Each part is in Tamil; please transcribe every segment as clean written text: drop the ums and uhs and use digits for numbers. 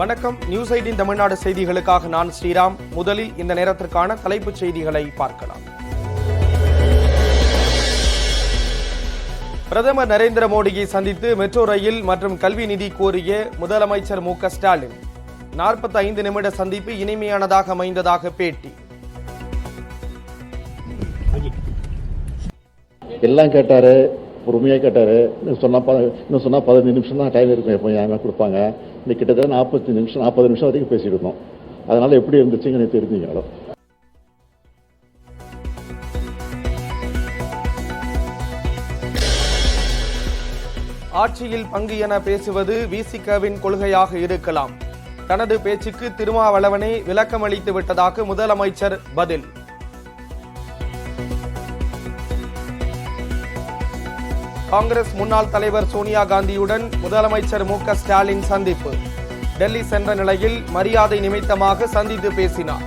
வணக்கம். நியூஸ் 18 தமிழ்நாடு செய்திகளுக்காக நான் ஸ்ரீராம். முதலில் இந்த நேரத்திற்கான தலைப்புச் செய்திகளை பார்க்கலாம். பிரதமர் நரேந்திர மோடியை சந்தித்து மெட்ரோ ரயில் மற்றும் கல்வி நிதி கோரிய முதலமைச்சர் மு க ஸ்டாலின் 45 நிமிட சந்திப்பு இனிமையானதாக அமைந்ததாக பேட்டி. எல்லாம் கேட்டாரு, பொறுமையாக கேட்டாரு. இன்னும் சொன்னா 15 நிமிஷம் தான் டைம் இருக்கும், எப்போ யாருமே கொடுப்பாங்க. இன்னைக்கு கிட்டத்தட்ட 40 நிமிஷம் வரைக்கும் பேசியிருக்கோம். அதனால எப்படி இருந்துச்சுங்க தெரிஞ்சுங்களோ. ஆட்சியில் பங்கு என பேசுவது விசிகவின் கொள்கையாக இருக்கலாம். தனது பேச்சுக்கு திருமாவளவனே விளக்கமளித்து விட்டதாக முதலமைச்சர் பதில். காங்கிரஸ் முன்னாள் தலைவர் சோனியா காந்தியுடன் முதலமைச்சர் மு க ஸ்டாலின் சந்திப்பு. டெல்லி சென்ற நிலையில் மரியாதை நிமித்தமாக சந்தித்து பேசினார்.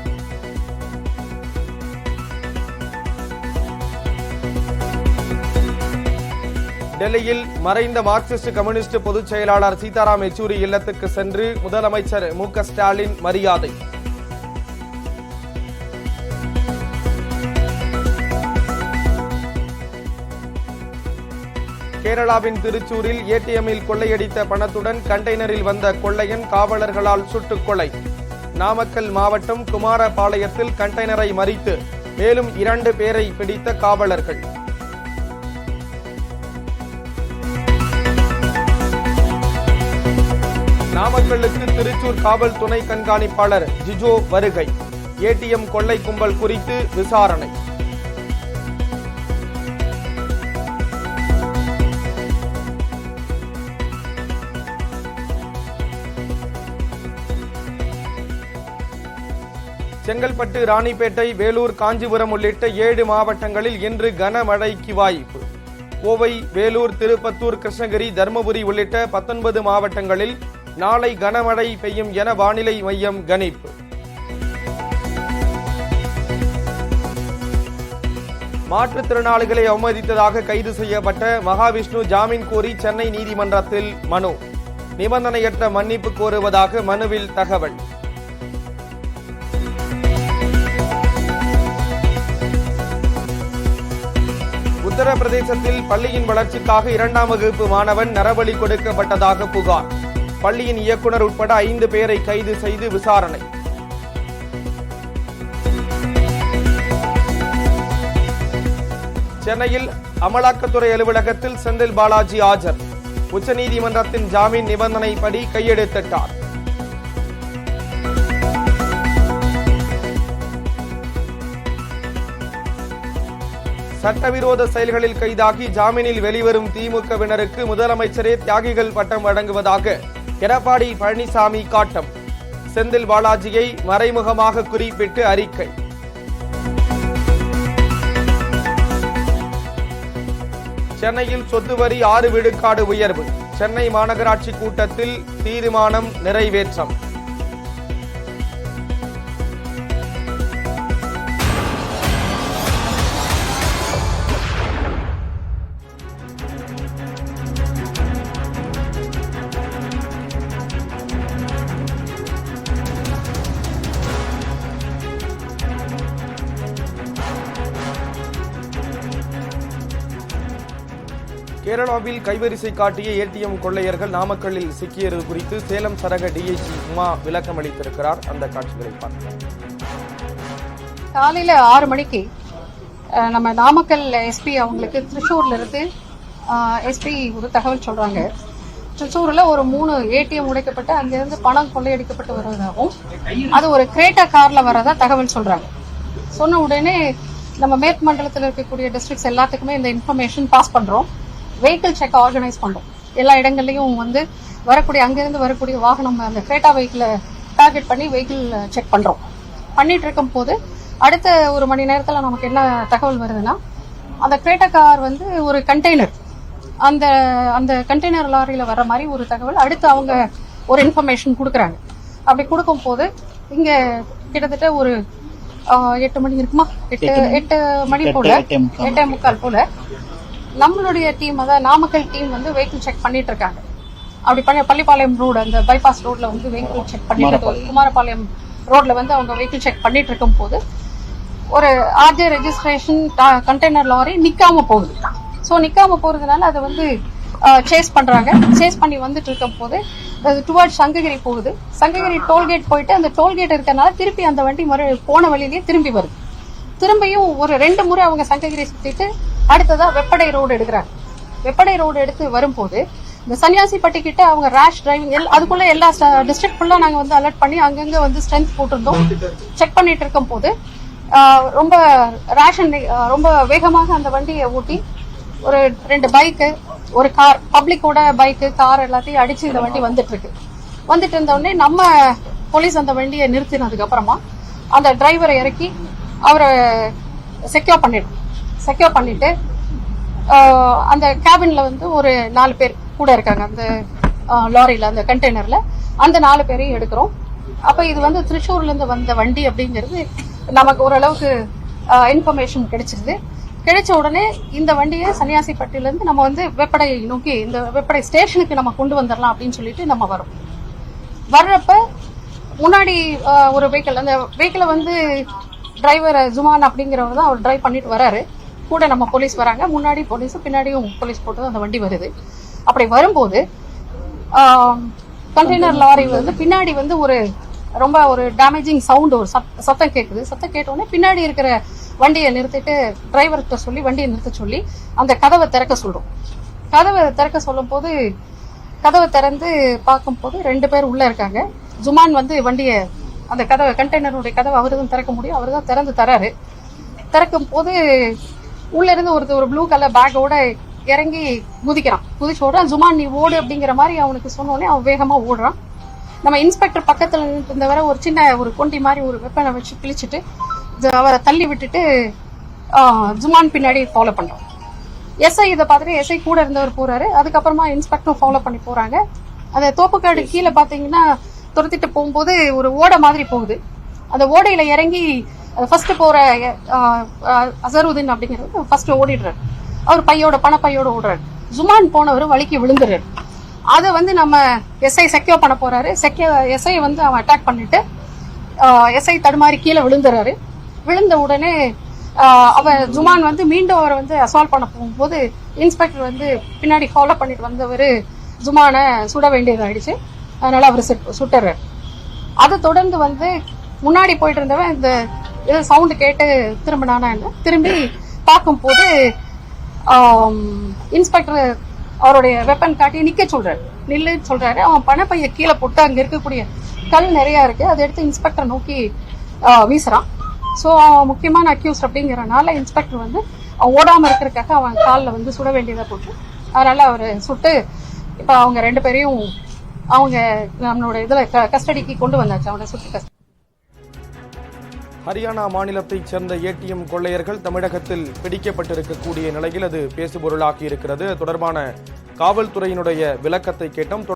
டெல்லியில் மறைந்த மார்க்சிஸ்ட் கம்யூனிஸ்ட் பொதுச் செயலாளர் சீதாராம் யெச்சூரி இல்லத்துக்கு சென்று முதலமைச்சர் மு க ஸ்டாலின் மரியாதை. கேரளாவின் திருச்சூரில் ஏடிஎம்மில் கொள்ளையடித்த பணத்துடன் கண்டெய்னரில் வந்த கொள்ளையன் காவலர்களால் சுட்டுக் கொலை. நாமக்கல் மாவட்டம் குமாரபாளையத்தில் கண்டெய்னரை மறித்து மேலும் 2 பேரை பிடித்த காவலர்கள். நாமக்கல்லுக்கு திருச்சூர் காவல் துணை கண்காணிப்பாளர் ஜிஜோ வருகை. ஏடிஎம் கொள்ளை கும்பல் குறித்து விசாரணை. செங்கல்பட்டு, ராணிப்பேட்டை, வேலூர், காஞ்சிபுரம் உள்ளிட்ட 7 மாவட்டங்களில் இன்று கனமழைக்கு வாய்ப்பு. கோவை, வேலூர், திருப்பத்தூர், கிருஷ்ணகிரி, தருமபுரி உள்ளிட்ட 19 மாவட்டங்களில் நாளை கனமழை பெய்யும் என வானிலை மையம் கணிப்பு. மாற்றுத்திறனாளிகளை அவமதித்ததாக கைது செய்யப்பட்ட மகாவிஷ்ணு ஜாமீன் கோரி சென்னை நீதிமன்றத்தில் மனு. நிபந்தனையற்ற மன்னிப்பு கோருவதாக மனுவில் தகவல். உத்தரப்பிரதேசத்தில் பள்ளியின் வளர்ச்சிக்காக 2ஆம் வகுப்பு மாணவன் நரபலி கொடுக்கப்பட்டதாக புகார். பள்ளியின் இயக்குனர் உட்பட 5 பேரை கைது செய்து விசாரணை. சென்னையில் அமலாக்கத்துறை அலுவலகத்தில் செந்தில் பாலாஜி ஆஜர். உச்சநீதிமன்றத்தின் ஜாமீன் நிபந்தனைப்படி கையெழுத்திட்டார். சட்டவிரோத செயல்களில் கைதாகி ஜாமீனில் வெளிவரும் திமுகவினருக்கு முதலமைச்சரே தியாகிகள் பட்டம் வழங்குவதாக எடப்பாடி பழனிசாமி காட்டம். செந்தில் பாலாஜியை மறைமுகமாக குறிப்பிட்டு அறிக்கை. சென்னையில் சொத்து வரி 6 விழுக்காடு உயர்வு. சென்னை மாநகராட்சி கூட்டத்தில் தீர்மானம் நிறைவேற்றம். கேரளாவில் கைவரிசை காட்டிய ஏடிஎம் கொள்ளையர்கள் நாமக்கல்லில் சிக்கியது குறித்து சேலம் சரக டிஐஜி உமா விளக்கம் அளித்திருக்கிறார். அந்த காட்சிகளை பார்க்கலாம். காலையில 6 மணிக்கு நம்ம நாமக்கல் எஸ்பி அவங்களுக்கு திருச்சூர்ல இருந்து எஸ்பி ஒரு தகவல் சொல்றாங்க. திருச்சூர்ல ஒரு 3 ஏடிஎம் உடைக்கப்பட்டு அங்கிருந்து பணம் கொள்ளையடிக்கப்பட்டு வருவதாகவும் அது ஒரு கிரேட்டா கார்ல வரதா தகவல் சொல்றாங்க. சொன்ன உடனே நம்ம மேற்கு மண்டலத்தில் இருக்கக்கூடிய டிஸ்ட்ரிக்ட்ஸ் எல்லாத்துக்குமே இந்த இன்ஃபர்மேஷன் பாஸ் பண்றோம். வெஹிக்கிள் செக் ஆர்கனைஸ் பண்றோம். எல்லா இடங்கள்லயும் வரக்கூடிய அங்கிருந்து வரக்கூடிய வாகனம் அந்த கிரேட்டா வெஹிக்கிளை டார்கெட் பண்ணி வெஹிக்கிள் செக் பண்றோம். பண்ணிட்டு இருக்கும் போது அடுத்த 1 மணி நேரத்துல நமக்கு என்ன தகவல் வருதுன்னா, அந்த கிரேட்டா கார் ஒரு கண்டெய்னர், அந்த கண்டெய்னர் லாரியில வர்ற மாதிரி ஒரு தகவல் அடுத்து அவங்க ஒரு இன்ஃபர்மேஷன் கொடுக்குறாங்க. அப்படி கொடுக்கும் போது இங்க கிட்டத்தட்ட ஒரு 8 மணி இருக்குமா, 8 மணி போல 8:45 போல நம்மளுடைய டீம், அதாவது நாமக்கல் டீம் வெஹிக்கிள் செக் பண்ணிட்டு இருக்காங்க. அப்படி பண்ண பள்ளிப்பாளையம் ரோடு அந்த பைபாஸ் ரோட்ல வந்து வெஹிக்கிள் செக் பண்ணிட்டு குமாரபாளையம் ரோட்ல வந்து அவங்க வெஹிக்கிள் செக் பண்ணிட்டு இருக்கும் போது ஒரு ஆர்ஜே ரெஜிஸ்ட்ரேஷன் கண்டெய்னர் லாரி நிக்காம போகுது. ஸோ நிக்காம போறதுனால அதை வந்து சேஸ் பண்றாங்க. சேஸ் பண்ணி வந்துட்டு இருக்கும் போது டுவர்ட்ஸ் சங்ககிரி போகுது. சங்ககிரி டோல்கேட் போயிட்டு அந்த டோல்கேட் இருக்கறனால திருப்பி அந்த வண்டி போன வழியிலேயே திரும்பி வருது. திரும்பியும் ஒரு 2 முறை அவங்க சங்ககிரி சுத்திட்டு அடுத்ததா வெப்படை ரோடு எடுக்கிறாங்க. வெப்படை ரோடு எடுத்து வரும்போது இந்த சன்னியாசிப்பட்டி கிட்ட அவங்க ரேஷ் டிரைவிங் அதுக்குள்ள எல்லா டிஸ்ட்ரிக்ட் ஃபுல்லா நாங்க வந்து அலர்ட் பண்ணி அங்கங்க வந்து ஸ்ட்ரென்த் போட்டிருந்தோம். செக் பண்ணிட்டு இருக்கும் போது ரொம்ப ரேஷன் ரொம்ப வேகமாக அந்த வண்டியை ஓட்டி ஒரு 2 பைக்கு ஒரு கார் பப்ளிக்கோட பைக்கு கார் எல்லாத்தையும் அடிச்சு இந்த வண்டி வந்துட்டு இருக்கு. வந்துட்டு இருந்த உடனே நம்ம போலீஸ் அந்த வண்டியை நிறுத்தினதுக்கு அப்புறமா அந்த டிரைவரை இறக்கி அவரை செக்யூர் பண்ணிட்டு அந்த கேபின்ல வந்து ஒரு 4 பேர் கூட இருக்காங்க அந்த லாரியில அந்த கண்டெய்னர்ல அந்த 4 பேரையும் எடுக்கிறோம். அப்ப இது வந்து திருச்சூர்ல இருந்து வந்த வண்டி அப்படிங்கிறது நமக்கு ஓரளவுக்கு இன்ஃபர்மேஷன் கிடைச்ச உடனே இந்த வண்டியை சன்னியாசிப்பட்டில இருந்து நம்ம வந்து வெப்படை நோக்கி இந்த வெப்படை ஸ்டேஷனுக்கு நம்ம கொண்டு வந்துடலாம் அப்படின்னு சொல்லிட்டு நம்ம வர்றப்ப முன்னாடி ஒரு வெஹிக்கிள் அந்த வெஹிக்கிளை வந்து டிரைவர் ஜுமான் அப்படிங்கிறவர் தான் அவர் டிரைவ் பண்ணிட்டு வராரு. கூட நம்ம போலீஸ் வராங்க. முன்னாடி போலீஸ் பின்னாடியும் போலீஸ் போட்டு அந்த வண்டி வருது. அப்படி வரும்போது கண்டெய்னர் லாரி வந்து பின்னாடி வந்து ரொம்ப ஒரு டேமேஜிங் சவுண்ட் ஒரு சத்தம் கேட்குது. சத்தம் கேட்ட உடனே பின்னாடி இருக்கிற வண்டியை நிறுத்திட்டு டிரைவர்கிட்ட சொல்லி வண்டியை நிறுத்த சொல்லி அந்த கதவை திறக்க சொல்றோம். கதவை திறக்க சொல்லும் போது கதவை திறந்து பார்க்கும் போது 2 பேர் உள்ள இருக்காங்க. ஜுமான் வந்து வண்டியை அந்த கதவை கண்டெய்னருடைய கதவை அவரு தான் திறக்க முடியும். அவரு தான் திறந்து தராரு. திறக்கும் போது உள்ள இருந்து ஒரு ப்ளூ கலர் பேக்கோட இறங்கி குதிச்சு ஓடுறான். ஜுமான் நீ ஓடு அப்படிங்கிற மாதிரி அவனுக்கு சொன்னோடனே அவன் வேகமா ஓடுறான். நம்ம இன்ஸ்பெக்டர் பக்கத்துல இந்த வர ஒரு சின்ன ஒரு கொண்டி மாதிரி ஒரு வெப்பனை வச்சு கிழிச்சிட்டு அவரை தள்ளி விட்டுட்டு ஜுமான் பின்னாடி ஃபாலோ பண்றோம். எஸ்ஐ இதை பார்த்துட்டு எஸ்ஐ கூட இருந்தவர் போறாரு. அதுக்கப்புறமா இன்ஸ்பெக்டரும் ஃபாலோ பண்ணி போறாங்க. அந்த தோப்புக்காடு கீழே பாத்தீங்கன்னா துரத்திட்டு போகும்போது ஒரு ஓடை மாதிரி போகுது. அந்த ஓடையில இறங்கி ஃபர்ஸ்ட் போற அசருதீன் அப்படிங்கிறது ஃபர்ஸ்ட் ஓடிடுறாரு. அவர் பணப்பையோட ஓடுறாரு. ஜுமான் போனவர் வலிக்கு விழுந்துறாரு. அதை வந்து நம்ம எஸ்ஐ செக்யூர் பண்ண போறாரு. எஸ்ஐ வந்து அவன் அட்டாக் பண்ணிட்டு எஸ்ஐ தடுமாறி கீழே விழுந்துறாரு. விழுந்த உடனே ஜுமான் வந்து மீண்டும் அவரை வந்து அசால்ட் பண்ண போகும்போது இன்ஸ்பெக்டர் வந்து பின்னாடி ஃபாலோ பண்ணிட்டு வந்தவர் ஜுமானை சுட வேண்டியதாயிடுச்சு. அதனால அவர் சுட்டுறாரு. அதை தொடர்ந்து வந்து முன்னாடி போயிட்டு இருந்தவன் இந்த சவுண்டு கேட்டு திரும்பி பார்க்கும்போது இன்ஸ்பெக்டர் அவருடைய வெப்பன் காட்டி நில்லு சொல்றாரு. அவன் பணப்பைய கீழே போட்டு அங்க இருக்கக்கூடிய கல் நிறைய இருக்கு. அதை எடுத்து இன்ஸ்பெக்டர் நோக்கி வீசுறான். ஸோ முக்கியமான அக்யூஸ்ட் அப்படிங்கறனால இன்ஸ்பெக்டர் வந்து ஓடாம இருக்கிறதுக்காக அவன் காலில் வந்து சுட வேண்டியதை போட்டு அதனால அவர் சுட்டு இப்ப அவங்க 2 பேரையும் அவங்க நம்மளோட இதுல கஸ்டடிக்கு கொண்டு வந்தாச்சு. அவனை சுட்டு ஹரியானா மாநிலத்தைச் சேர்ந்த ஏடிஎம் கொள்ளையர்கள் தமிழகத்தில் பிடிக்கப்பட்டிருக்கக்கூடிய நிலையில் அது பேசுபொருளாகி இருக்கிறது. தொடர்பான காவல்துறையினுடைய விளக்கத்தை கேட்டோம்.